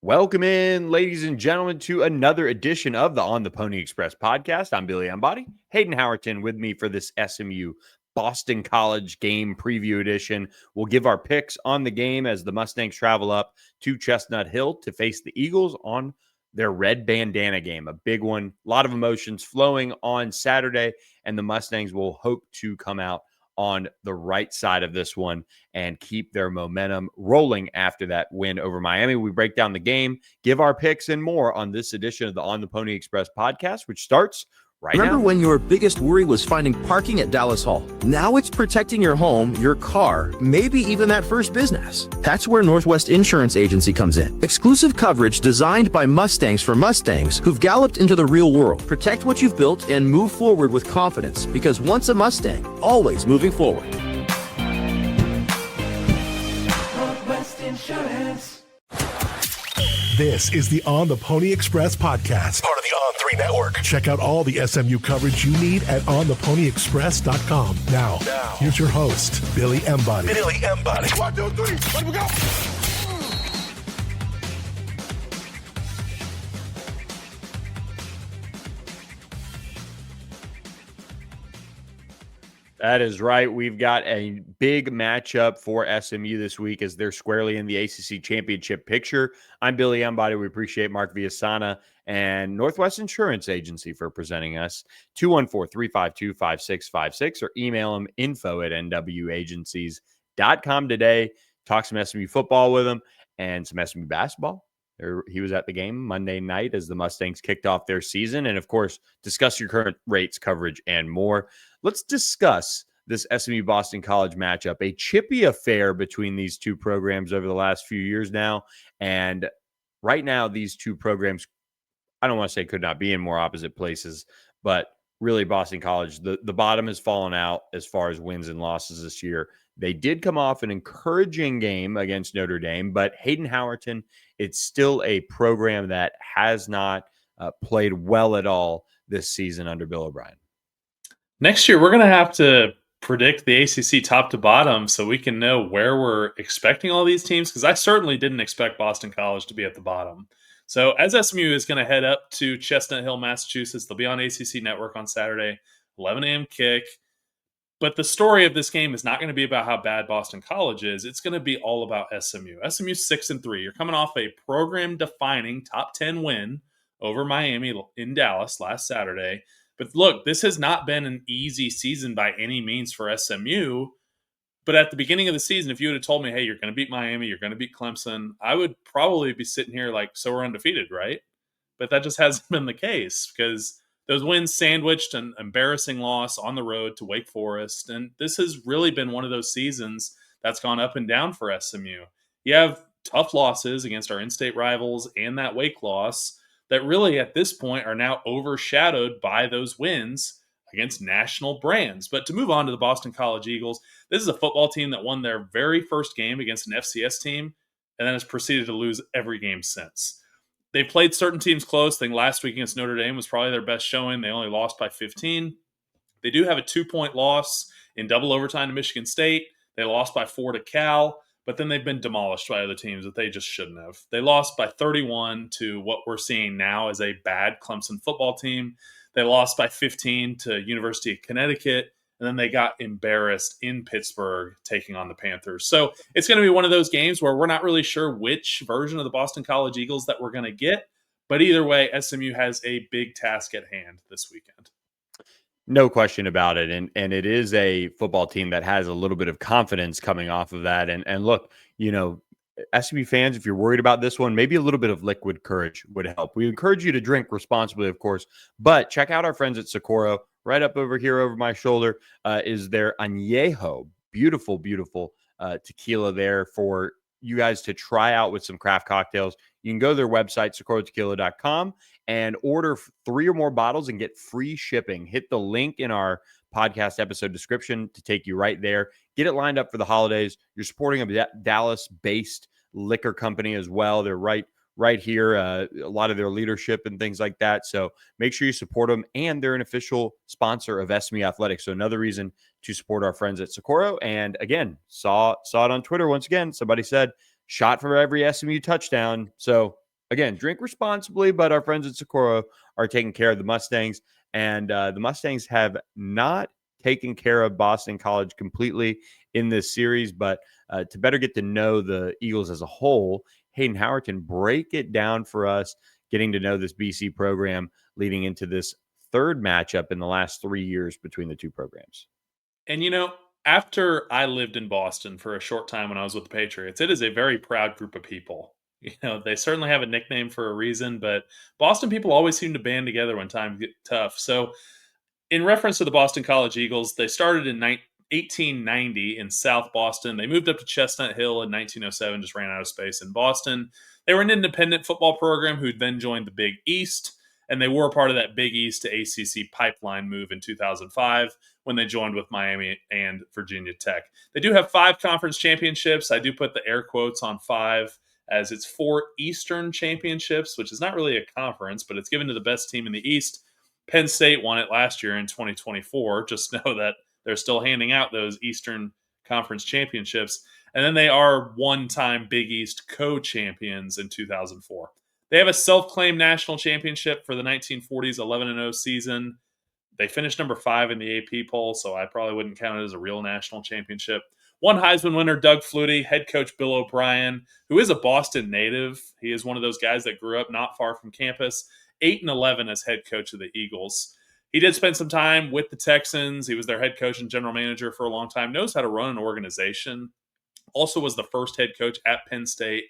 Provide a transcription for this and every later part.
Welcome in, ladies and gentlemen, to another edition of the On the Pony Express podcast. I'm Billy Embody, Hayden Howerton with me for this SMU Boston College game preview edition. We'll give our picks on the game as the Mustangs travel up to Chestnut Hill to face the Eagles on their red bandana game, a big one. A lot of emotions flowing on Saturday, and the Mustangs will hope to come out on the right side of this one and keep their momentum rolling after that win over Miami. We break down the game, give our picks and more on this edition of the On the Pony Express podcast, which starts right now. Remember when your biggest worry was finding parking at Dallas Hall? Now it's protecting your home, your car, maybe even that first business. That's where Northwest Insurance Agency comes in. Exclusive coverage designed by Mustangs for Mustangs who've galloped into the real world. Protect what you've built and move forward with confidence, because once a Mustang, always moving forward. Northwest Insurance. This is the On the Pony Express podcast, part of the On3 network. Check out all the SMU coverage you need at ontheponyexpress.com. Now, here's your host, Billy Embody. 1, 2, 3, let we go. That is right. We've got a big matchup for SMU this week as they're squarely in the ACC championship picture. I'm Billy Embody. We appreciate Mark Villasana and Northwest Insurance Agency for presenting us. 214-352-5656 or email them info@nwagencies.com today. Talk some SMU football with him and some SMU basketball. He was at the game Monday night as the Mustangs kicked off their season. And, of course, discuss your current rates, coverage, and more. Let's discuss this SMU Boston College matchup, a chippy affair between these two programs over the last few years now. And right now, these two programs, I don't want to say could not be in more opposite places, but really Boston College, the bottom has fallen out as far as wins and losses this year. They did come off an encouraging game against Notre Dame, but Hayden Howerton, it's still a program that has not played well at all this season under Bill O'Brien. Next year, we're going to have to predict the ACC top to bottom so we can know where we're expecting all these teams, because I certainly didn't expect Boston College to be at the bottom. So as SMU is going to head up to Chestnut Hill, Massachusetts, they'll be on ACC Network on Saturday, 11 a.m. kick. But the story of this game is not going to be about how bad Boston College is. It's going to be all about SMU. SMU's 6-3. You're coming off a program-defining top 10 win over Miami in Dallas last Saturday. But look, this has not been an easy season by any means for SMU. But at the beginning of the season, if you would have told me, hey, you're going to beat Miami, you're going to beat Clemson, I would probably be sitting here like, so we're undefeated, right? But that just hasn't been the case, because those wins sandwiched an embarrassing loss on the road to Wake Forest. And this has really been one of those seasons that's gone up and down for SMU. You have tough losses against our in-state rivals and that Wake loss that really at this point are now overshadowed by those wins against national brands. But to move on to the Boston College Eagles, this is a football team that won their very first game against an FCS team and then has proceeded to lose every game since. They played certain teams close. I think last week against Notre Dame was probably their best showing. They only lost by 15. They do have a 2-point loss in double overtime to Michigan State. They lost by 4 to Cal, but then they've been demolished by other teams that they just shouldn't have. They lost by 31 to what we're seeing now as a bad Clemson football team. They lost by 15 to University of Connecticut, and then they got embarrassed in Pittsburgh taking on the Panthers. So it's going to be one of those games where we're not really sure which version of the Boston College Eagles that we're going to get. But either way, SMU has a big task at hand this weekend. No question about it. And it is a football team that has a little bit of confidence coming off of that. And look, you know, SMU fans, if you're worried about this one, maybe a little bit of liquid courage would help. We encourage you to drink responsibly, of course, but check out our friends at Socorro. Right up over here over my shoulder is their Añejo. Beautiful, beautiful tequila there for you guys to try out with some craft cocktails. You can go to their website, socorrotequila.com, and order 3 or more bottles and get free shipping. Hit the link in our podcast episode description to take you right there. Get it lined up for the holidays. You're supporting a Dallas-based liquor company as well. They're right here, a lot of their leadership and things like that. So make sure you support them, and they're an official sponsor of SMU Athletics. So another reason to support our friends at Socorro. And again, saw it on Twitter once again. Somebody said, shot for every SMU touchdown. So Again, drink responsibly, but our friends at Socorro are taking care of the Mustangs, and the Mustangs have not taken care of Boston College completely in this series. But to better get to know the Eagles as a whole, Hayden Howerton, break it down for us, getting to know this BC program leading into this third matchup in the last 3 years between the two programs. And after I lived in Boston for a short time when I was with the Patriots, it is a very proud group of people. They certainly have a nickname for a reason, but Boston people always seem to band together when times get tough. So, in reference to the Boston College Eagles, they started in 1890 in South Boston. They moved up to Chestnut Hill in 1907, just ran out of space in Boston. They were an independent football program who then joined the Big East, and they were part of that Big East to ACC pipeline move in 2005 when they joined with Miami and Virginia Tech. They do have 5 conference championships. I do put the air quotes on 5 as it's 4 Eastern championships, which is not really a conference, but it's given to the best team in the East. Penn State won it last year in 2024. Just know that they're still handing out those Eastern Conference championships. And then they are one-time Big East co-champions in 2004. They have a self-claimed national championship for the 1940s 11-0 season. They finished number 5 in the AP poll, so I probably wouldn't count it as a real national championship. One Heisman winner, Doug Flutie, head coach Bill O'Brien, who is a Boston native. He is one of those guys that grew up not far from campus. 8-11 as head coach of the Eagles. He did spend some time with the Texans. He was their head coach and general manager for a long time, knows how to run an organization. Also was the first head coach at Penn State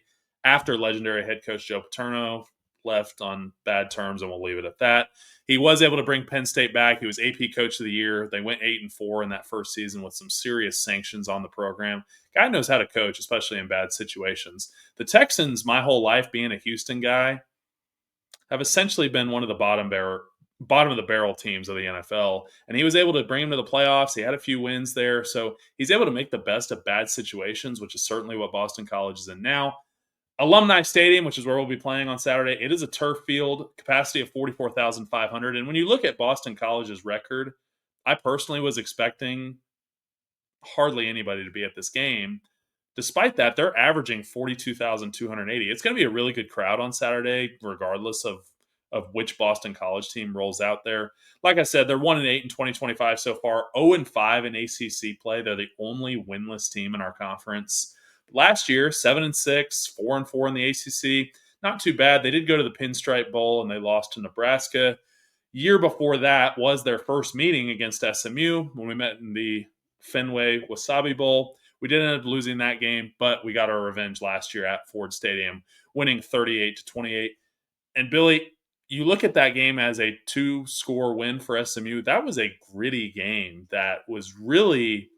after legendary head coach Joe Paterno left on bad terms, and we'll leave it at that. He was able to bring Penn State back. He was AP Coach of the Year. They went 8-4 in that first season with some serious sanctions on the program. Guy knows how to coach, especially in bad situations. The Texans, my whole life being a Houston guy, have essentially been one of the bottom of the barrel teams of the NFL. And he was able to bring him to the playoffs. He had a few wins there. So he's able to make the best of bad situations, which is certainly what Boston College is in now. Alumni Stadium, which is where we'll be playing on Saturday, it is a turf field, capacity of 44,500. And when you look at Boston College's record, I personally was expecting hardly anybody to be at this game. Despite that, they're averaging 42,280. It's going to be a really good crowd on Saturday, regardless of which Boston College team rolls out there. Like I said, they're 1-8 in 2025 so far, 0-5 in ACC play. They're the only winless team in our conference. Last year, 7-6, 4-4 in the ACC. Not too bad. They did go to the Pinstripe Bowl and they lost to Nebraska. Year before that was their first meeting against SMU when we met in the Fenway Wasabi Bowl. We did end up losing that game, but we got our revenge last year at Ford Stadium, winning 38-28. And Billy, you look at that game as a 2-score win for SMU. That was a gritty game that was really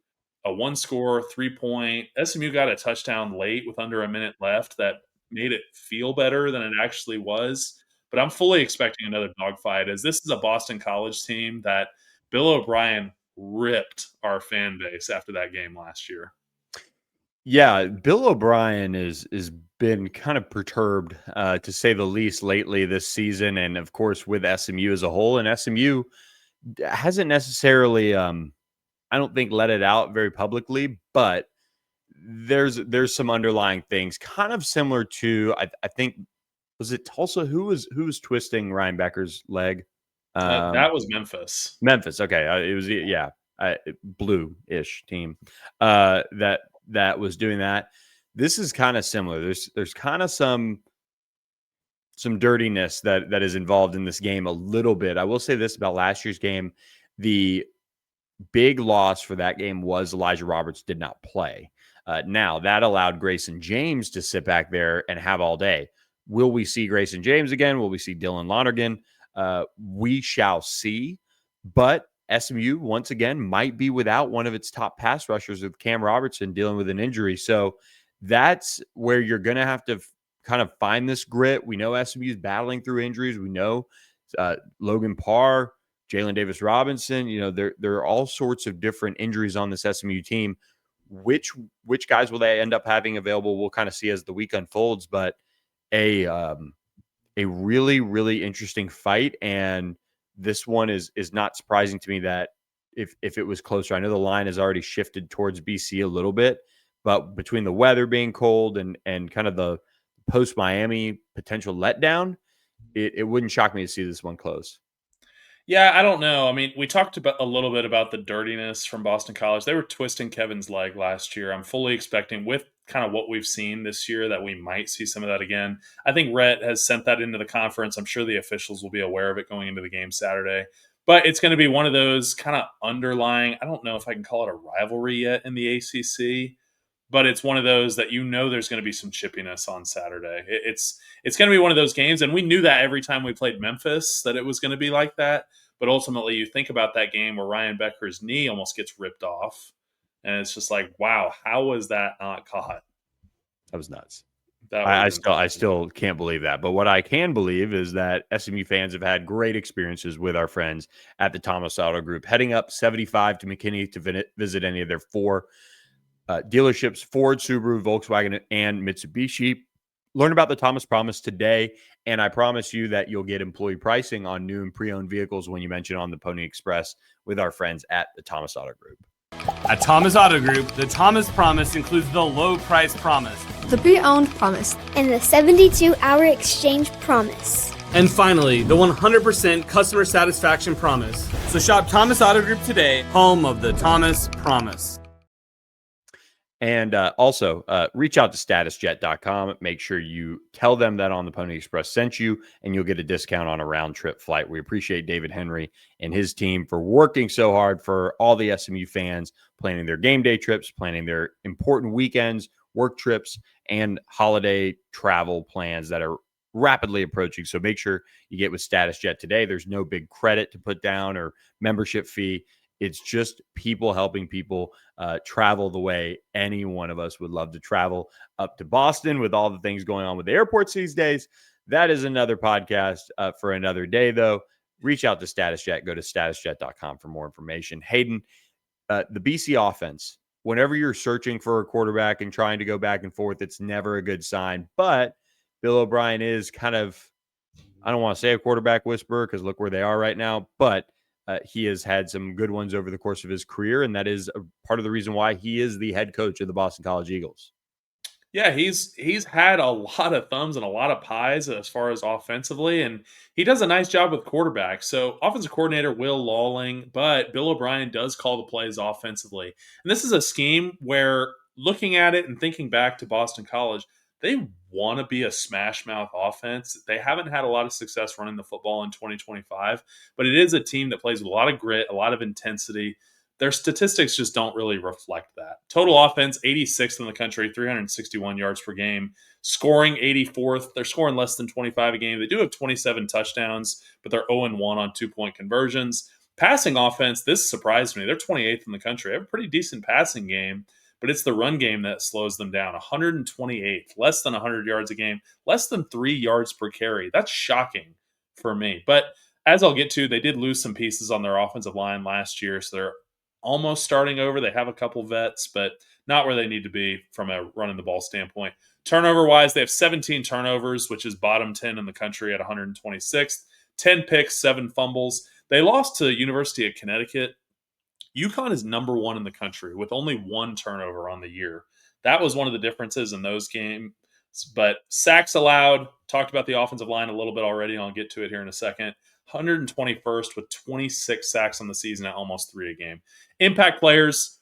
a 1-score, 3-point. SMU got a touchdown late with under a minute left that made it feel better than it actually was. But I'm fully expecting another dogfight, as this is a Boston College team that Bill O'Brien ripped our fan base after that game last year. Yeah, Bill O'Brien is been kind of perturbed, to say the least, lately this season, and of course with SMU as a whole. And SMU hasn't necessarily, I don't think, let it out very publicly, but there's some underlying things, kind of similar to I think, was it Tulsa? Who was twisting Ryan Becker's leg? That was Memphis. Memphis. Okay, it was blue-ish team that was doing that. This is kind of similar. There's kind of some dirtiness that is involved in this game a little bit. I will say this about last year's game: the big loss for that game was Elijah Roberts did not play. Now that allowed Grayson James to sit back there and have all day. Will we see Grayson James again? Will we see Dylan Lonergan? We shall see. But SMU, once again, might be without one of its top pass rushers with Cam Robertson dealing with an injury. So that's where you're going to have to kind of find this grit. We know SMU is battling through injuries. We know Logan Parr, Jalen Davis Robinson, there are all sorts of different injuries on this SMU team. Which guys will they end up having available? We'll kind of see as the week unfolds, but a really, really interesting fight. And this one is not surprising to me that if it was closer. I know the line has already shifted towards BC a little bit, but between the weather being cold and kind of the post Miami potential letdown, it wouldn't shock me to see this one close. Yeah, I don't know. I mean, we talked about a little bit about the dirtiness from Boston College. They were twisting Kevin's leg last year. I'm fully expecting, with kind of what we've seen this year, that we might see some of that again. I think Rhett has sent that into the conference. I'm sure the officials will be aware of it going into the game Saturday. But it's going to be one of those kind of underlying, I don't know if I can call it a rivalry yet in the ACC, but it's one of those that there's going to be some chippiness on Saturday. It's going to be one of those games, and we knew that every time we played Memphis that it was going to be like that. But ultimately, you think about that game where Ryan Becker's knee almost gets ripped off, and it's just like, wow, how was that not caught? That was nuts. I still can't believe that. But what I can believe is that SMU fans have had great experiences with our friends at the Thomas Auto Group, heading up 75 to McKinney to visit any of their 4 dealerships: Ford, Subaru, Volkswagen, and Mitsubishi. Learn about the Thomas Promise today, and I promise you that you'll get employee pricing on new and pre-owned vehicles when you mention On the Pony Express with our friends at the Thomas Auto Group. At Thomas Auto Group, the Thomas Promise includes the low price promise, the pre-owned promise, and the 72-hour exchange promise. and finally, the 100% customer satisfaction promise. So shop Thomas Auto Group today, home of the Thomas Promise. And also, reach out to statusjet.com. Make sure you tell them that On the Pony Express sent you, and you'll get a discount on a round-trip flight. We appreciate David Henry and his team for working so hard for all the SMU fans, planning their game day trips, planning their important weekends, work trips, and holiday travel plans that are rapidly approaching. So make sure you get with StatusJet today. There's no big credit to put down or membership fee. It's just people helping people travel the way any one of us would love to travel up to Boston with all the things going on with the airports these days. That is another podcast for another day, though. Reach out to StatusJet. Go to statusjet.com for more information. Hayden, the BC offense, whenever you're searching for a quarterback and trying to go back and forth, it's never a good sign. But Bill O'Brien is kind of, I don't want to say a quarterback whisperer because look where they are right now, but he has had some good ones over the course of his career, and that is a part of the reason why he is the head coach of the Boston College Eagles. Yeah, he's had a lot of thumbs and a lot of pies as far as offensively, and he does a nice job with quarterbacks. So offensive coordinator Will Lawling, but Bill O'Brien does call the plays offensively. And this is a scheme where, looking at it and thinking back to Boston College, they want to be a smash mouth offense. They haven't had a lot of success running the football in 2025, but it is a team that plays with a lot of grit, a lot of intensity. Their statistics just don't really reflect that. Total offense, 86th in the country, 361 yards per game. Scoring, 84th. They're scoring less than 25 a game. They do have 27 touchdowns, but they're 0-1 on 2-point conversions. Passing offense, this surprised me. They're 28th in the country. They have a pretty decent passing game, but it's the run game that slows them down. 128th, less than 100 yards a game, less than 3 yards per carry. That's shocking for me. But as I'll get to, they did lose some pieces on their offensive line last year, so they're almost starting over. They have a couple vets, but not where they need to be from a running the ball standpoint. Turnover-wise, they have 17 turnovers, which is bottom 10 in the country at 126th. 10 picks, 7 fumbles. They lost to University of Connecticut. UConn is number 1 in the country with only 1 turnover on the year. That was one of the differences in those games. But sacks allowed, talked about the offensive line a little bit already, and I'll get to it here in a second. 121st with 26 sacks on the season at almost 3 a game. Impact players,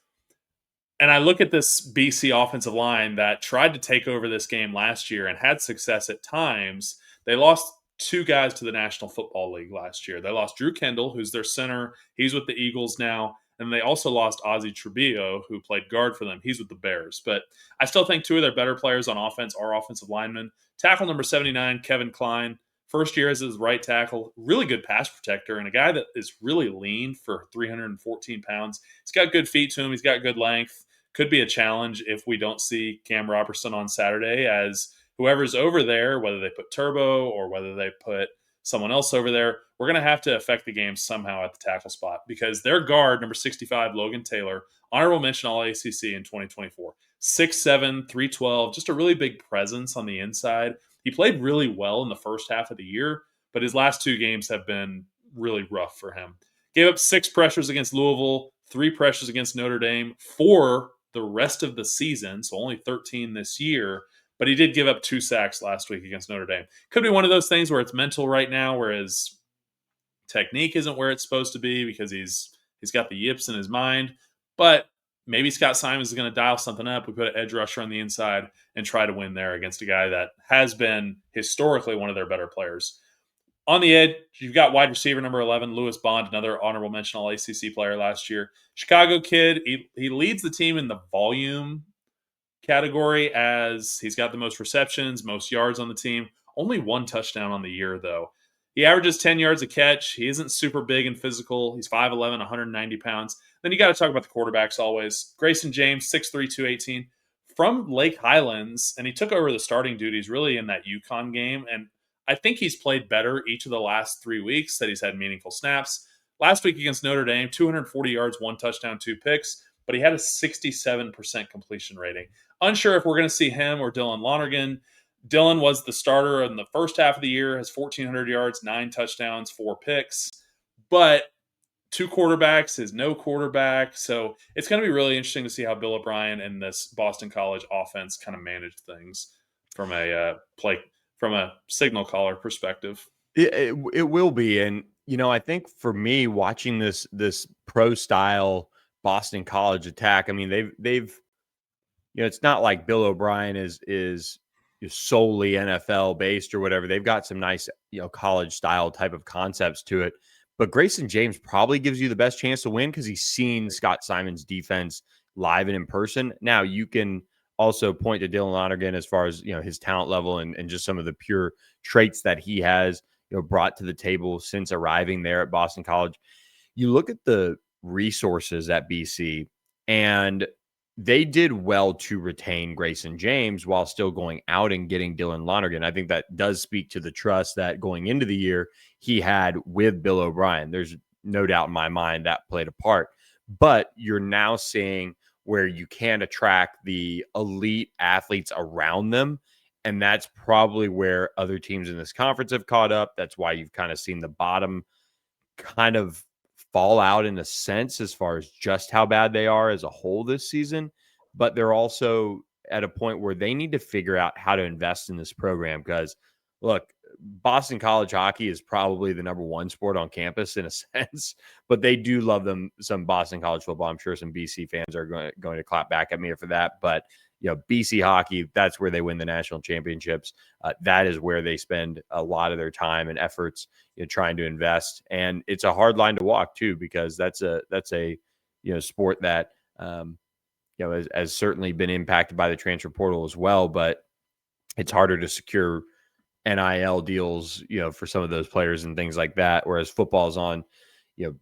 and I look at this BC offensive line that tried to take over this game last year and had success at times. They lost 2 guys to the National Football League last year. They lost Drew Kendall, who's their center. He's with the Eagles now. And they also lost Ozzie Trujillo, who played guard for them. He's with the Bears. But I still think 2 of their better players on offense are offensive linemen. Tackle number 79, Kevin Klein. First year as his right tackle. Really good pass protector and a guy that is really lean for 314 pounds. He's got good feet to him. He's got good length. Could be a challenge if we don't see Cam Robertson on Saturday, as whoever's over there, whether they put Turbo or whether they put someone else over there, we're going to have to affect the game somehow at the tackle spot, because their guard, number 65, Logan Taylor, honorable mention All-ACC in 2024, 6'7", 312, just a really big presence on the inside. He played really well in the first half of the year, but his last 2 games have been really rough for him. Gave up 6 pressures against Louisville, 3 pressures against Notre Dame for the rest of the season, so only 13 this year. but he did give up 2 sacks last week against Notre Dame. Could be one of those things where it's mental right now, whereas technique isn't where it's supposed to be because he's got the yips in his mind. But maybe Scott Simons is going to dial something up. We put an edge rusher on the inside and try to win there against a guy that has been historically one of their better players. On the edge, you've got wide receiver number 11, Lewis Bond, another honorable mention All ACC player last year. Chicago kid. He leads the team in the volume category as he's got the most receptions, most yards on the team. Only 1 touchdown on the year, though. He averages 10 yards a catch. He isn't super big and physical. He's 5'11", 190 pounds. Then you got to talk about the quarterbacks always. Grayson James, 6'3", 218, from Lake Highlands, and he took over the starting duties really in that UConn game. And I think he's played better each of the last 3 weeks that he's had meaningful snaps. Last week against Notre Dame, 240 yards, 1 touchdown, 2 picks, but he had a 67% completion rating. Unsure if we're going to see him or Dylan Lonergan. Dylan was the starter in the first half of the year, has 1,400 yards, 9 touchdowns, 4 picks. But 2 quarterbacks is no quarterback. So it's going to be really interesting to see how Bill O'Brien and this Boston College offense kind of manage things from a signal caller perspective. It will be. And, I think for me, watching this pro style Boston College attack, I mean, they've it's not like Bill O'Brien is solely NFL based or whatever. They've got some nice, college style type of concepts to it. But Grayson James probably gives you the best chance to win because he's seen Scott Simons' defense live and in person. Now, you can also point to Dylan Lonergan as far as, his talent level and just some of the pure traits that he has, brought to the table since arriving there at Boston College. You look at the resources at BC, and they did well to retain Grayson James while still going out and getting Dylan Lonergan. I think that does speak to the trust that going into the year he had with Bill O'Brien. There's no doubt in my mind that played a part. But you're now seeing where you can attract the elite athletes around them. And that's probably where other teams in this conference have caught up. That's why you've kind of seen the bottom kind of fall out in a sense as far as just how bad they are as a whole this season. But they're also at a point where they need to figure out how to invest in this program because, look, Boston College hockey is probably the number 1 sport on campus in a sense, but they do love them some Boston College football. I'm sure some BC fans are going to clap back at me for that, but BC hockey, that's where they win the national championships. That is where they spend a lot of their time and efforts trying to invest. And it's a hard line to walk too, because that's a sport that, has certainly been impacted by the transfer portal as well, but it's harder to secure NIL deals, for some of those players and things like that. Whereas football is on,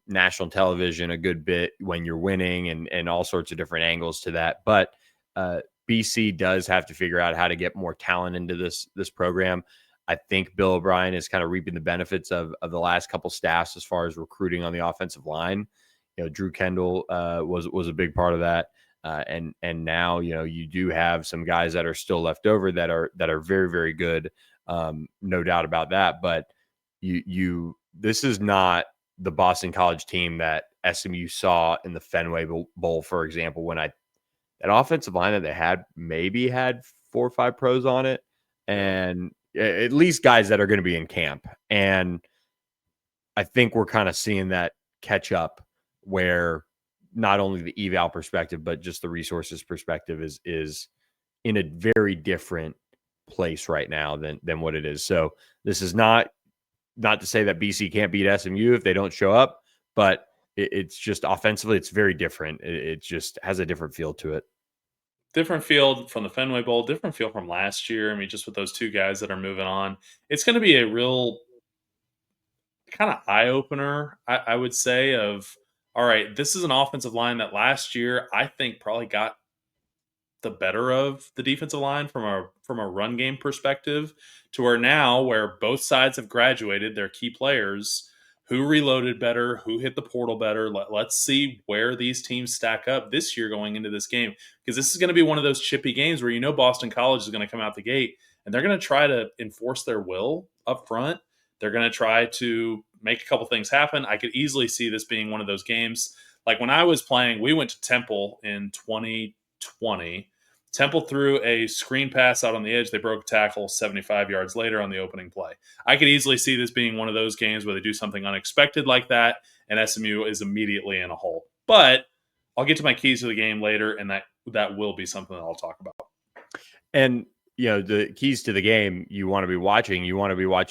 national television a good bit when you're winning and all sorts of different angles to that. But, BC does have to figure out how to get more talent into this program. I think Bill O'Brien is kind of reaping the benefits of the last couple staffs as far as recruiting on the offensive line. Drew Kendall was a big part of that. And now, you do have some guys that are still left over that are very, very good. No doubt about that. But this is not the Boston College team that SMU saw in the Fenway Bowl, for example, when that offensive line that they had maybe had 4 or 5 pros on it, and at least guys that are going to be in camp. And I think we're kind of seeing that catch up where not only the eval perspective, but just the resources perspective is in a very different place right now than what it is. So this is not to say that BC can't beat SMU if they don't show up, but it's just offensively, it's very different. It just has a different feel to it. Different field from the Fenway Bowl, different feel from last year. I mean, just with those 2 guys that are moving on, it's going to be a real kind of eye opener, I would say, of, all right, this is an offensive line that last year I think probably got the better of the defensive line from a run game perspective, to where now where both sides have graduated their key players, who reloaded better, who hit the portal better. Let's see where these teams stack up this year going into this game, because this is going to be one of those chippy games where Boston College is going to come out the gate and they're going to try to enforce their will up front. They're going to try to make a couple things happen. I could easily see this being one of those games. Like when I was playing, we went to Temple in 2020, Temple threw a screen pass out on the edge. They broke a tackle 75 yards later on the opening play. I could easily see this being one of those games where they do something unexpected like that, and SMU is immediately in a hole. But I'll get to my keys to the game later, and that will be something that I'll talk about. And, the keys to the game you want to be watching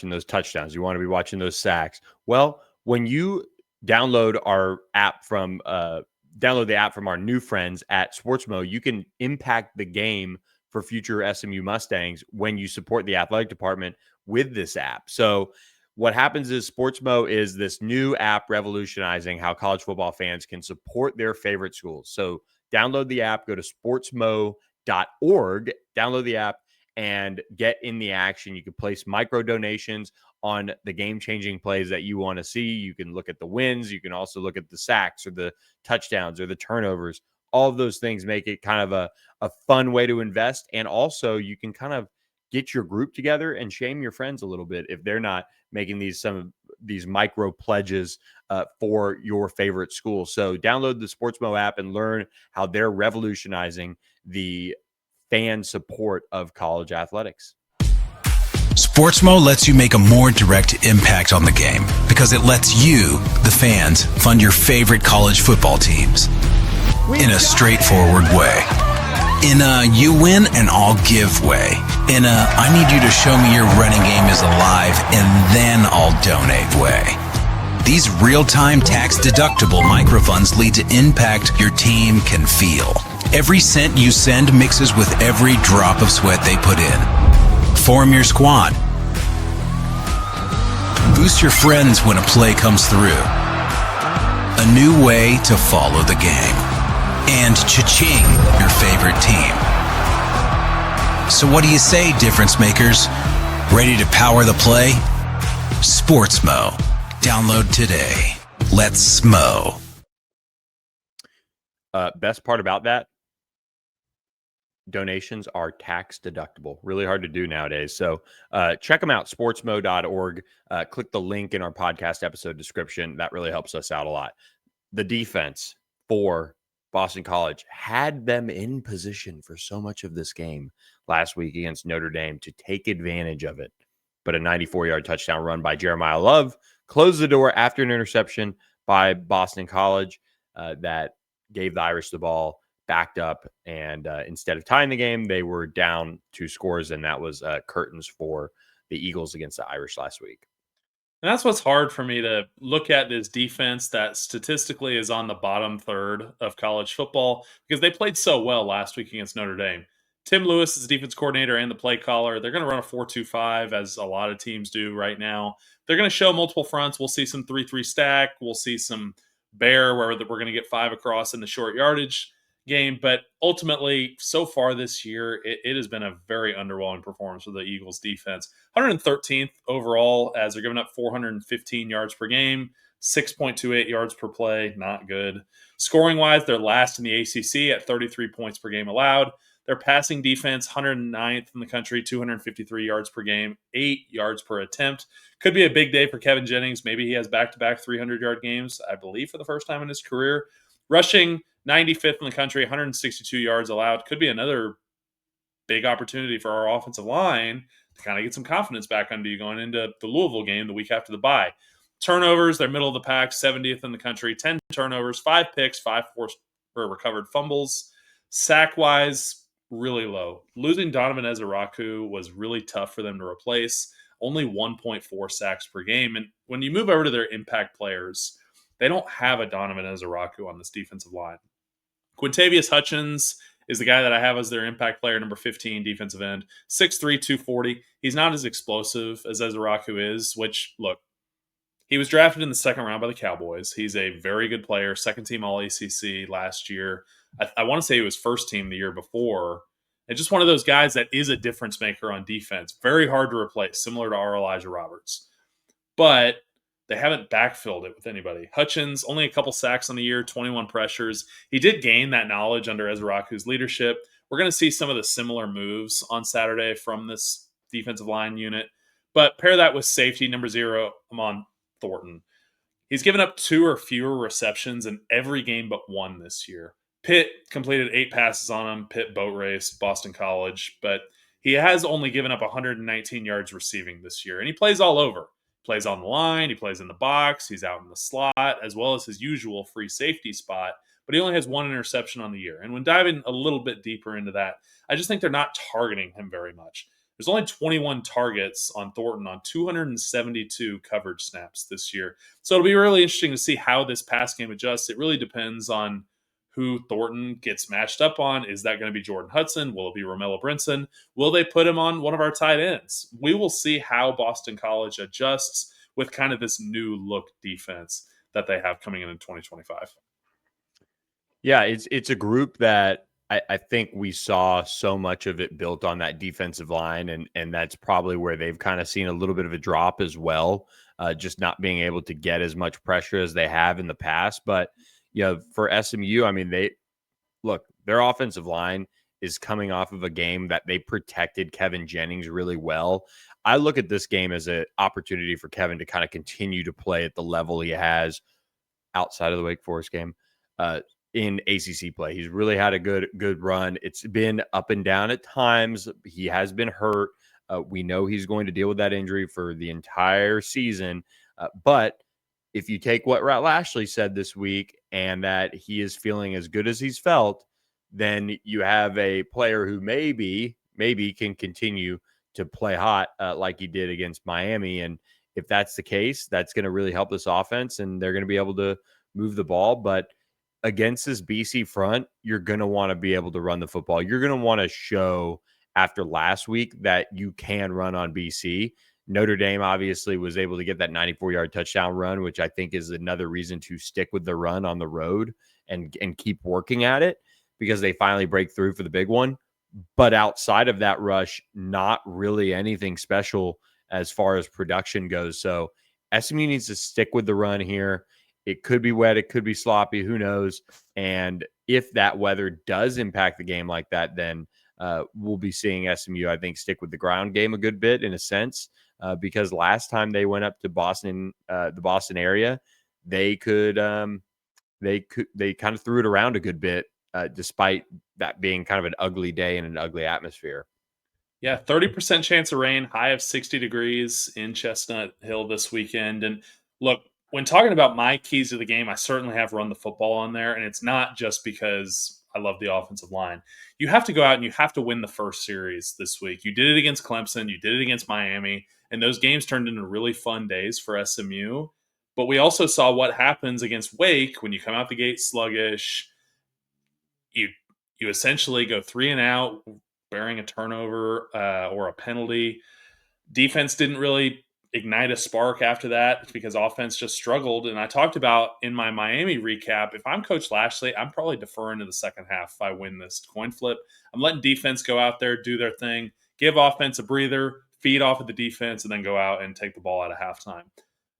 those touchdowns. You want to be watching those sacks. Well, when you download the app from our new friends at Sportsmo, you can impact the game for future SMU Mustangs when you support the athletic department with this app. So what happens is Sportsmo is this new app revolutionizing how college football fans can support their favorite schools. So download the app, go to sportsmo.org, download the app, and get in the action. You can place micro donations on the game-changing plays that you want to see. You can look at the wins. You can also look at the sacks or the touchdowns or the turnovers. All of those things make it kind of a fun way to invest. And also you can kind of get your group together and shame your friends a little bit if they're not making some of these micro pledges for your favorite school. So download the Sportsmo app and learn how they're revolutionizing the fan support of college athletics. Sportsmo lets you make a more direct impact on the game because it lets you, the fans, fund your favorite college football teams in a straightforward way. In a you win and I'll give way. In a I need you to show me your running game is alive and then I'll donate way. These real-time tax-deductible microfunds lead to impact your team can feel. Every cent you send mixes with every drop of sweat they put in. Form your squad. Boost your friends when a play comes through. A new way to follow the game. And cha-ching, your favorite team. So what do you say, difference makers? Ready to power the play? Sportsmo. Download today. Let's smo. Best part about that, donations are tax deductible. Really hard to do nowadays. So check them out, sportsmo.org. Click the link in our podcast episode description. That really helps us out a lot. The defense for Boston College had them in position for so much of this game last week against Notre Dame to take advantage of it. But a 94-yard touchdown run by Jeremiah Love closed the door after an interception by Boston College that gave the Irish the ball, backed up, and instead of tying the game, they were down 2 scores, and that was curtains for the Eagles against the Irish last week. And that's what's hard for me to look at this defense that statistically is on the bottom third of college football because they played so well last week against Notre Dame. Tim Lewis is the defense coordinator and the play caller. They're going to run a 4-2-5 as a lot of teams do right now. They're going to show multiple fronts. We'll see some 3-3 stack. We'll see some bear where we're going to get 5 across in the short yardage game. But ultimately, so far this year, it has been a very underwhelming performance for the Eagles defense. 113th overall as they're giving up 415 yards per game, 6.28 yards per play. Not good. Scoring-wise, they're last in the ACC at 33 points per game allowed. Their passing defense, 109th in the country, 253 yards per game, 8 yards per attempt. Could be a big day for Kevin Jennings. Maybe he has back-to-back 300-yard games, I believe, for the first time in his career. Rushing, 95th in the country, 162 yards allowed. Could be another big opportunity for our offensive line to kind of get some confidence back under you going into the Louisville game the week after the bye. Turnovers, they're middle of the pack, 70th in the country, 10 turnovers, 5 picks, 5 forced or recovered fumbles. Sack-wise, really low. Losing Donovan Ezeraku was really tough for them to replace. Only 1.4 sacks per game. And when you move over to their impact players, they don't have a Donovan Ezeraku on this defensive line. Quintavious Hutchins is the guy that I have as their impact player, number 15, defensive end. 6'3", 240. He's not as explosive as Ezeraku is, which, look, he was drafted in the second round by the Cowboys. He's a very good player, second team All-ACC last year. I want to say he was first team the year before. And just one of those guys that is a difference maker on defense. Very hard to replace, similar to our Elijah Roberts. But they haven't backfilled it with anybody. Hutchins, only a couple sacks on the year, 21 pressures. He did gain that knowledge under Ezeraku's leadership. We're going to see some of the similar moves on Saturday from this defensive line unit. But pair that with safety, number 0, Amon Thornton. He's given up 2 or fewer receptions in every game but 1 this year. Pitt completed 8 passes on him. Pitt boat raced Boston College, but he has only given up 119 yards receiving this year, and he plays all over. He plays on the line, he plays in the box, he's out in the slot, as well as his usual free safety spot, but he only has 1 interception on the year. And when diving a little bit deeper into that, I just think they're not targeting him very much. There's only 21 targets on Thornton on 272 coverage snaps this year. So it'll be really interesting to see how this pass game adjusts. It really depends on who Thornton gets matched up on. Is that going to be Jordan Hudson? Will it be Romello Brinson? Will they put him on one of our tight ends? We will see how Boston College adjusts with kind of this new look defense that they have coming in 2025. Yeah, it's a group that I think we saw so much of it built on that defensive line, and that's probably where they've kind of seen a little bit of a drop as well, just not being able to get as much pressure as they have in the past. But for SMU, I mean, their offensive line is coming off of a game that they protected Kevin Jennings really well. I look at this game as an opportunity for Kevin to kind of continue to play at the level he has outside of the Wake Forest game in ACC play. He's really had a good run. It's been up and down at times. He has been hurt. We know he's going to deal with that injury for the entire season. But if you take what Rat Lashley said this week and that he is feeling as good as he's felt, then you have a player who maybe can continue to play hot like he did against Miami. And if that's the case, that's going to really help this offense, and they're going to be able to move the ball. But against this BC front, you're going to want to be able to run the football. You're going to want to show after last week that you can run on BC. Notre Dame obviously was able to get that 94-yard touchdown run, which I think is another reason to stick with the run on the road and keep working at it, because they finally break through for the big one. But outside of that rush, not really anything special as far as production goes. So SMU needs to stick with the run here. It could be wet. It could be sloppy. Who knows? And if that weather does impact the game like that, then we'll be seeing SMU, I think, stick with the ground game a good bit in a sense, because last time they went up to Boston, the Boston area, they kind of threw it around a good bit, despite that being kind of an ugly day and an ugly atmosphere. Yeah, 30% chance of rain, high of 60 degrees in Chestnut Hill this weekend. And look, when talking about my keys to the game, I certainly have run the football on there. And it's not just because I love the offensive line. You have to go out and you have to win the first series this week. You did it against Clemson. You did it against Miami. And those games turned into really fun days for SMU. But we also saw what happens against Wake when you come out the gate sluggish. You essentially go 3 and out, bearing a turnover or a penalty. Defense didn't really ignite a spark after that. It's because offense just struggled. And I talked about in my Miami recap, if I'm Coach Lashley, I'm probably deferring to the second half if I win this coin flip. I'm letting defense go out there, do their thing, give offense a breather, feed off of the defense, and then go out and take the ball out of halftime.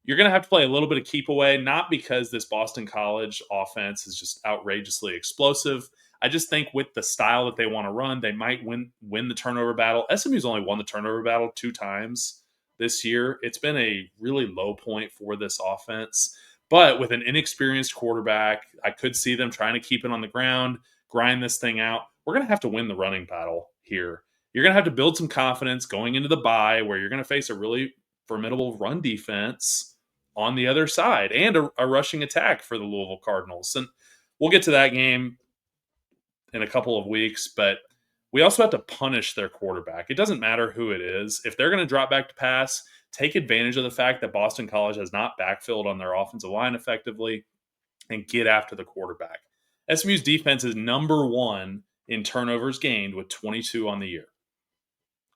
You're going to have to play a little bit of keep away, not because this Boston College offense is just outrageously explosive. I just think with the style that they want to run, they might win the turnover battle. SMU's only won the turnover battle 2 times this year. It's been a really low point for this offense. But with an inexperienced quarterback, I could see them trying to keep it on the ground, grind this thing out. We're going to have to win the running battle here. You're going to have to build some confidence going into the bye where you're going to face a really formidable run defense on the other side and a rushing attack for the Louisville Cardinals. And we'll get to that game in a couple of weeks, but we also have to punish their quarterback. It doesn't matter who it is. If they're going to drop back to pass, take advantage of the fact that Boston College has not backfilled on their offensive line effectively and get after the quarterback. SMU's defense is number 1 in turnovers gained with 22 on the year.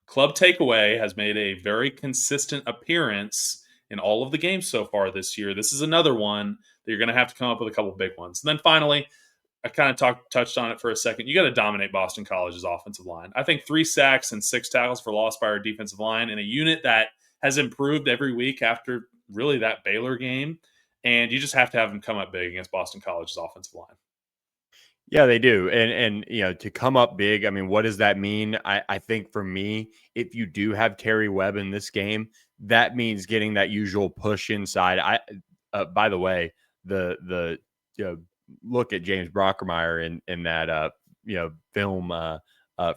Club Takeaway has made a very consistent appearance in all of the games so far this year. This is another one that you're going to have to come up with a couple of big ones. And then finally, I kind of touched on it for a second. You got to dominate Boston College's offensive line. I think 3 sacks and 6 tackles for loss by our defensive line in a unit that has improved every week after really that Baylor game. And you just have to have them come up big against Boston College's offensive line. Yeah, they do. And to come up big, I mean, what does that mean? I think for me, if you do have Terry Webb in this game, that means getting that usual push inside. By the way, the look at James Brockermeyer in that film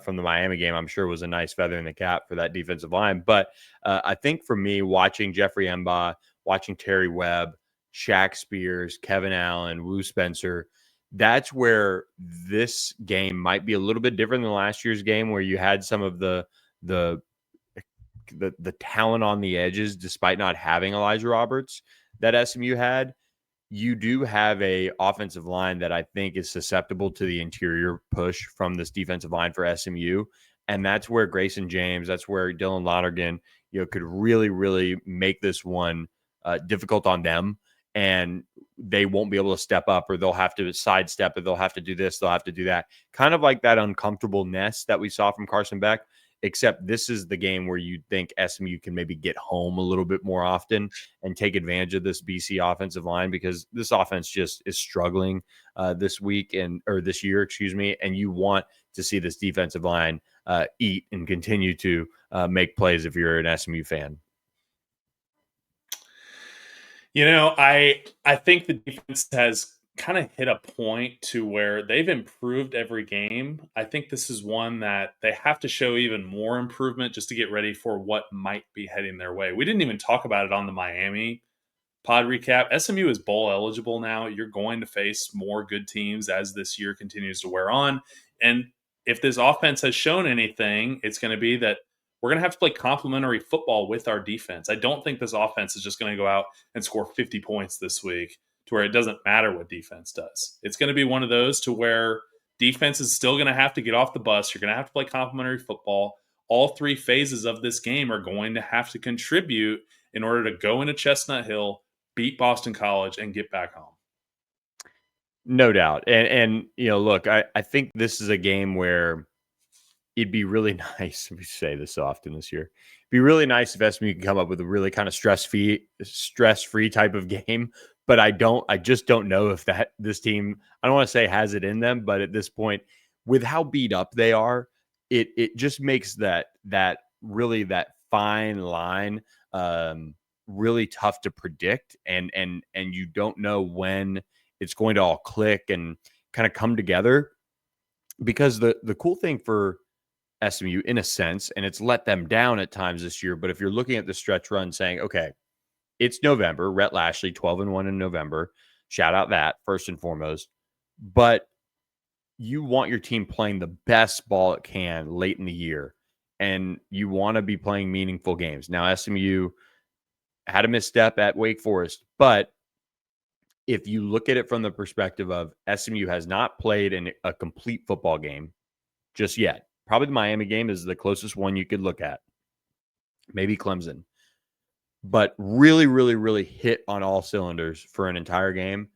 from the Miami game, I'm sure was a nice feather in the cap for that defensive line. But I think for me, watching Jeffrey Emba, watching Terry Webb, Shaq Spears, Kevin Allen, Wu Spencer, that's where this game might be a little bit different than last year's game, where you had some of the talent on the edges, despite not having Elijah Roberts that SMU had. You do have a offensive line that I think is susceptible to the interior push from this defensive line for SMU. And that's where Grayson James, that's where Dylan Lonergan, could really, really make this one difficult on them. And they won't be able to step up, or they'll have to sidestep, or they'll have to do this, they'll have to do that. Kind of like that uncomfortableness that we saw from Carson Beck, except this is the game where you think SMU can maybe get home a little bit more often and take advantage of this BC offensive line, because this offense just is struggling this year, and you want to see this defensive line eat and continue to make plays if you're an SMU fan. I think the defense has kind of hit a point to where they've improved every game. I think this is one that they have to show even more improvement just to get ready for what might be heading their way. We didn't even talk about it on the Miami pod recap. SMU is bowl eligible now. You're going to face more good teams as this year continues to wear on. And if this offense has shown anything, it's going to be that we're going to have to play complementary football with our defense. I don't think this offense is just going to go out and score 50 points this week to where it doesn't matter what defense does. It's going to be one of those to where defense is still going to have to get off the bus. You're going to have to play complementary football. All three phases of this game are going to have to contribute in order to go into Chestnut Hill, beat Boston College, and get back home. No doubt. And look, I think this is a game where it'd be really nice. We say this so often this year. It'd be really nice if SMU can come up with a really kind of stress-free type of game. But I just don't know if this team, I don't want to say has it in them, but at this point, with how beat up they are, it just makes that fine line really tough to predict, and you don't know when it's going to all click and kind of come together. Because the cool thing for SMU, in a sense, and it's let them down at times this year, but if you're looking at the stretch run saying, okay, it's November, Rhett Lashley, 12-1 in November, shout out that first and foremost, but you want your team playing the best ball it can late in the year, and you want to be playing meaningful games. Now, SMU had a misstep at Wake Forest, but if you look at it from the perspective of SMU has not played in a complete football game just yet. Probably the Miami game is the closest one you could look at. Maybe Clemson. But really, really, really hit on all cylinders for an entire game.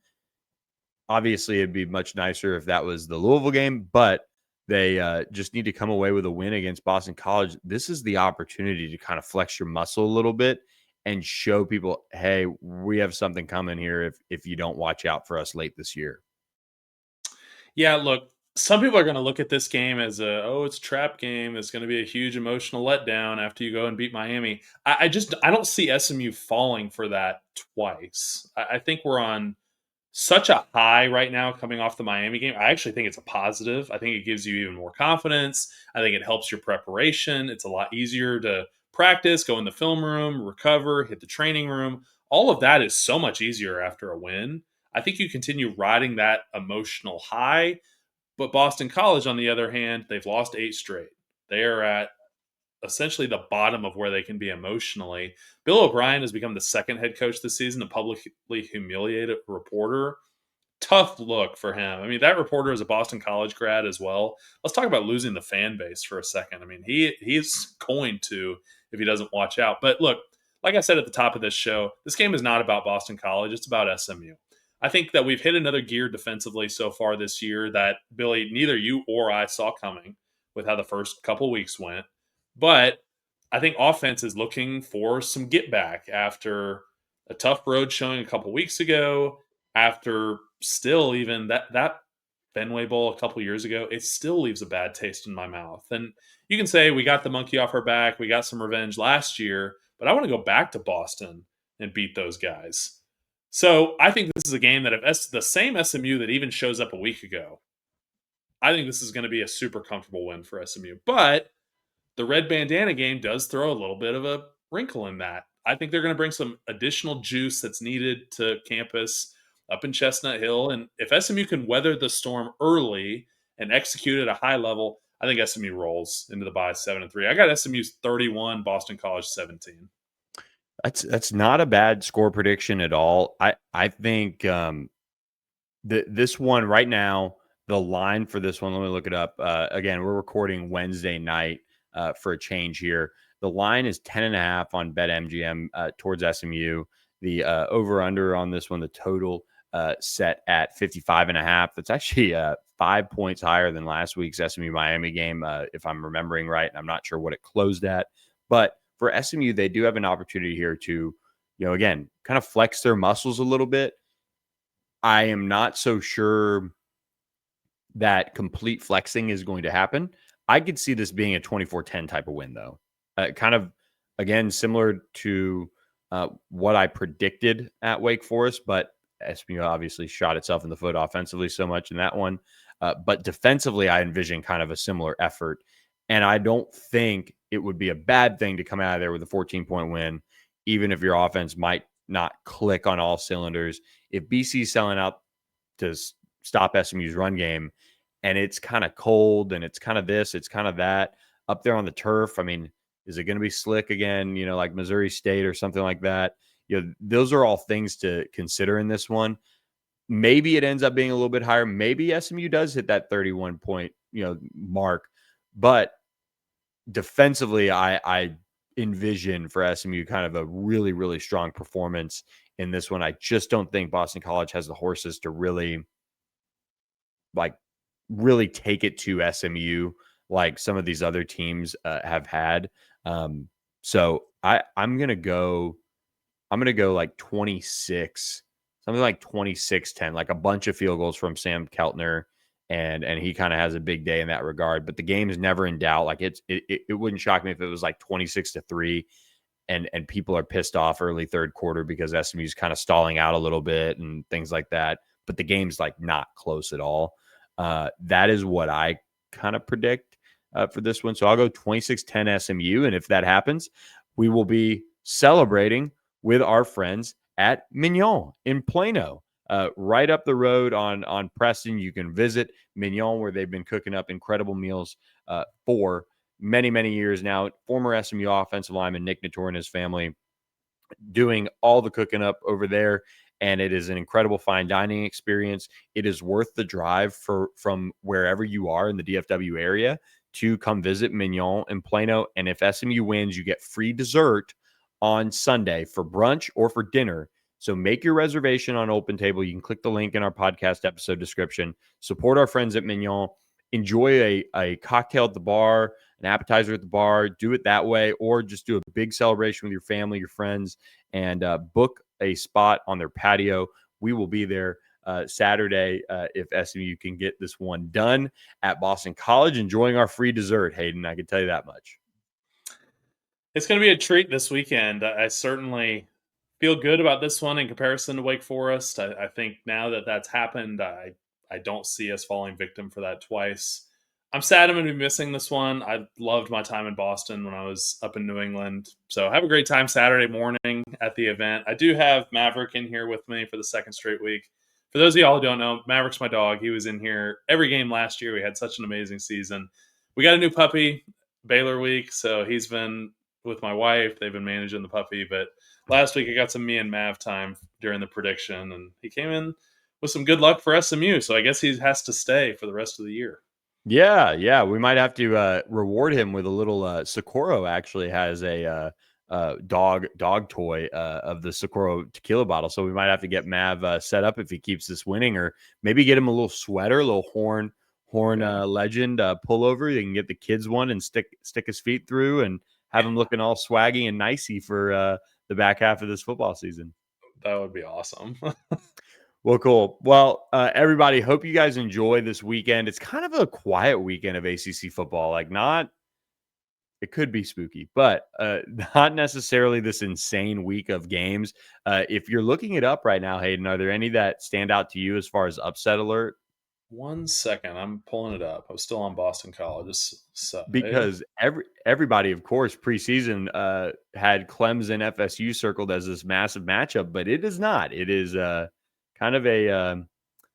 Obviously, it'd be much nicer if that was the Louisville game, but they just need to come away with a win against Boston College. This is the opportunity to kind of flex your muscle a little bit and show people, hey, we have something coming here if you don't watch out for us late this year. Yeah, look, some people are going to look at this game as it's a trap game. It's going to be a huge emotional letdown after you go and beat Miami. I don't see SMU falling for that twice. I think we're on such a high right now coming off the Miami game. I actually think it's a positive. I think it gives you even more confidence. I think it helps your preparation. It's a lot easier to practice, go in the film room, recover, hit the training room. All of that is so much easier after a win. I think you continue riding that emotional high. But Boston College, on the other hand, they've lost 8 straight. They are at essentially the bottom of where they can be emotionally. Bill O'Brien has become the second head coach this season to publicly humiliate a reporter. Tough look for him. I mean, that reporter is a Boston College grad as well. Let's talk about losing the fan base for a second. I mean, he's going to if he doesn't watch out. But look, like I said at the top of this show, this game is not about Boston College. It's about SMU. I think that we've hit another gear defensively so far this year that, Billy, neither you or I saw coming with how the first couple weeks went. But I think offense is looking for some get back after a tough road showing a couple weeks ago, after still even that Fenway Bowl a couple years ago. It still leaves a bad taste in my mouth. And you can say we got the monkey off our back, we got some revenge last year, but I want to go back to Boston and beat those guys. So I think this is a game that if the same SMU that even shows up a week ago, I think this is going to be a super comfortable win for SMU. But the red bandana game does throw a little bit of a wrinkle in that. I think they're going to bring some additional juice that's needed to campus up in Chestnut Hill. And if SMU can weather the storm early and execute at a high level, I think SMU rolls into the bye 7-3. I got SMU's 31, Boston College 17. That's not a bad score prediction at all. I think this one right now, the line for this one, let me look it up. Again, we're recording Wednesday night for a change here. The line is 10.5 on BetMGM towards SMU. The over-under on this one, the total set at 55.5. That's actually 5 points higher than last week's SMU Miami game, if I'm remembering right. I'm not sure what it closed at. But for SMU, they do have an opportunity here to, again, kind of flex their muscles a little bit. I am not so sure that complete flexing is going to happen. I could see this being a 24-10 type of win, though. Kind of, again, similar to what I predicted at Wake Forest, but SMU obviously shot itself in the foot offensively so much in that one. But defensively, I envision kind of a similar effort. And I don't think it would be a bad thing to come out of there with a 14-point win, even if your offense might not click on all cylinders. If BC's selling out to stop SMU's run game and it's kind of cold and it's kind of this, it's kind of that up there on the turf, I mean, is it going to be slick again, like Missouri State or something like that? Those are all things to consider in this one. Maybe it ends up being a little bit higher. Maybe SMU does hit that 31 point, mark. But defensively, I envision for SMU kind of a really, really strong performance in this one. I just don't think Boston College has the horses to really take it to SMU like some of these other teams have had. So I'm gonna go like 26, something like 26-10, like a bunch of field goals from Sam Keltner. And he kind of has a big day in that regard, but the game is never in doubt. Like it wouldn't shock me if it was like 26-3 and people are pissed off early third quarter because SMU's kind of stalling out a little bit and things like that. But the game's like not close at all. That is what I kind of predict for this one. So I'll go 26-10 SMU. And if that happens, we will be celebrating with our friends at Mignon in Plano. Right up the road on Preston. You can visit Mignon, where they've been cooking up incredible meals for many, many years now. Former SMU offensive lineman Nick Nator and his family doing all the cooking up over there, and it is an incredible fine dining experience. It is worth the drive from wherever you are in the DFW area to come visit Mignon in Plano. And if SMU wins, you get free dessert on Sunday for brunch or for dinner. So make your reservation on Open Table. You can click the link in our podcast episode description. Support our friends at Mignon. Enjoy a cocktail at the bar, an appetizer at the bar. Do it that way, or just do a big celebration with your family, your friends, and book a spot on their patio. We will be there Saturday if SMU can get this one done at Boston College, enjoying our free dessert, Hayden. I can tell you that much. It's going to be a treat this weekend. I certainly feel good about this one in comparison to Wake Forest. I think now that that's happened, I don't see us falling victim for that twice. I'm sad I'm going to be missing this one. I loved my time in Boston when I was up in New England. So have a great time Saturday morning at the event. I do have Maverick in here with me for the second straight week. For those of y'all who don't know, Maverick's my dog. He was in here every game last year. We had such an amazing season. We got a new puppy, Baylor week, so he's been with my wife. They've been managing the puppy, but last week I got some me and Mav time during the prediction, and he came in with some good luck for SMU. So I guess he has to stay for the rest of the year. Yeah. We might have to reward him with a little. Socorro actually has a dog toy of the Socorro tequila bottle, so we might have to get Mav set up if he keeps this winning, or maybe get him a little sweater, a little horn legend pullover. You can get the kids one and stick his feet through and have him looking all swaggy and nicey for the back half of this football season. That would be awesome. Well, cool. Well, everybody, hope you guys enjoy this weekend. It's kind of a quiet weekend of ACC football, like not It could be spooky, but not necessarily this insane week of games. If you're looking it up right now, Hayden, are there any that stand out to you as far as upset alert? 1 second. I'm pulling it up. I was still on Boston College. Because everybody, of course, preseason had Clemson FSU circled as this massive matchup, but it is not. It is kind of a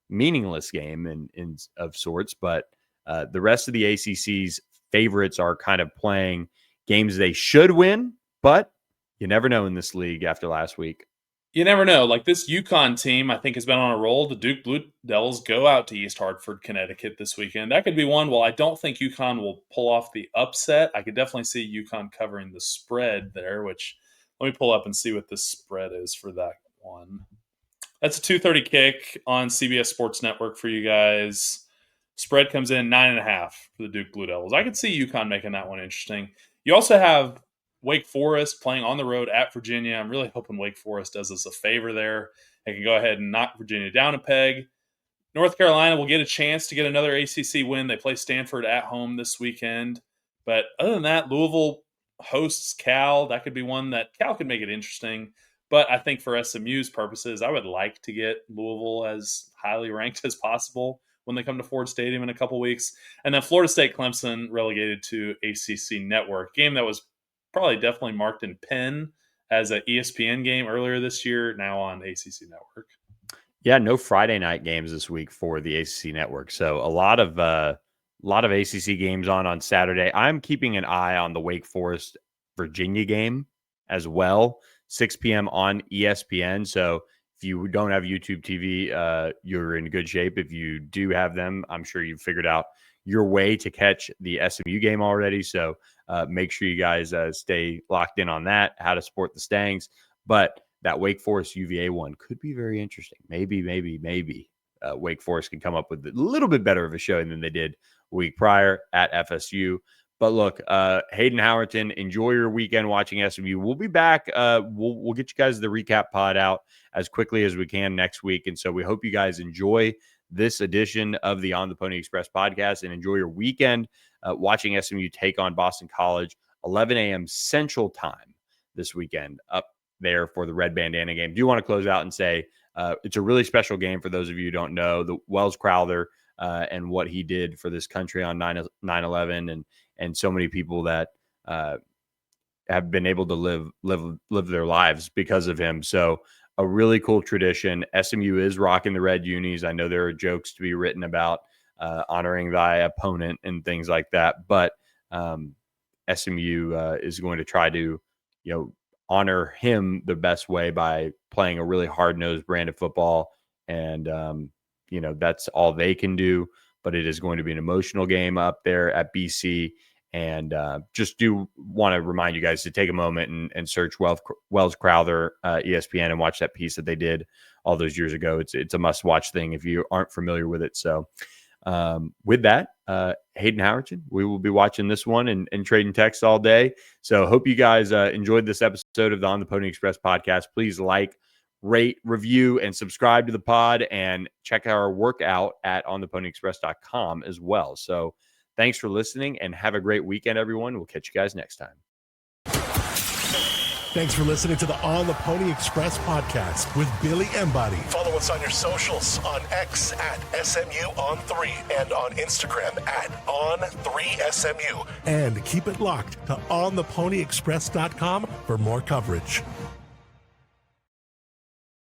meaningless game in of sorts. But the rest of the ACC's favorites are kind of playing games they should win, but you never know in this league after last week. You never know. Like this UConn team, I think has been on a roll. The Duke Blue Devils go out to East Hartford, Connecticut this weekend. That could be one. Well, I don't think UConn will pull off the upset. I could definitely see UConn covering the spread there, which let me pull up and see what the spread is for that one. That's a 2:30 kick on CBS Sports Network for you guys. Spread comes in 9.5 for the Duke Blue Devils. I could see UConn making that one interesting. You also have Wake Forest playing on the road at Virginia. I'm really hoping Wake Forest does us a favor there. They can go ahead and knock Virginia down a peg. North Carolina will get a chance to get another ACC win. They play Stanford at home this weekend. But other than that, Louisville hosts Cal. That could be one that Cal could make it interesting. But I think for SMU's purposes, I would like to get Louisville as highly ranked as possible when they come to Ford Stadium in a couple weeks. And then Florida State Clemson relegated to ACC Network. Game that was probably definitely marked in pen as an ESPN game earlier this year, now on ACC Network. Yeah, no Friday night games this week for the ACC Network. So a lot of ACC games on Saturday. I'm keeping an eye on the Wake Forest Virginia game as well, 6 p.m. on ESPN. So if you don't have YouTube TV, you're in good shape. If you do have them, I'm sure you've figured out your way to catch the SMU game already. So make sure you guys stay locked in on that, how to support the Stangs. But that Wake Forest UVA one could be very interesting. Maybe Wake Forest can come up with a little bit better of a showing than they did a week prior at FSU. But look, Hayden Howerton, enjoy your weekend watching SMU. We'll be back. We'll get you guys the recap pod out as quickly as we can next week. And so we hope you guys enjoy this edition of the On the Pony Express podcast and enjoy your weekend watching SMU take on Boston College, 11 a.m. Central Time this weekend up there for the Red Bandana game. Do want to close out and say it's a really special game for those of you who don't know. The Wells Crowther and what he did for this country on 9/11 and so many people that have been able to live their lives because of him. So a really cool tradition. SMU is rocking the red unis. I know there are jokes to be written about honoring thy opponent and things like that, but SMU is going to try to, honor him the best way by playing a really hard-nosed brand of football. And, that's all they can do, but it is going to be an emotional game up there at BC. And just do want to remind you guys to take a moment and search Wells Crowther ESPN and watch that piece that they did all those years ago. It's a must-watch thing if you aren't familiar with it. So with that, Hayden Howerton, we will be watching this one and trading texts all day. So hope you guys enjoyed this episode of the On the Pony Express podcast. Please like, rate, review, and subscribe to the pod, and check our workout at ontheponyexpress.com as well. So thanks for listening and have a great weekend, everyone. We'll catch you guys next time. Thanks for listening to the On the Pony Express podcast with Billy Embody. Follow us on your socials on X at SMU_on3 and on Instagram at on3SMU. And keep it locked to ontheponyexpress.com for more coverage.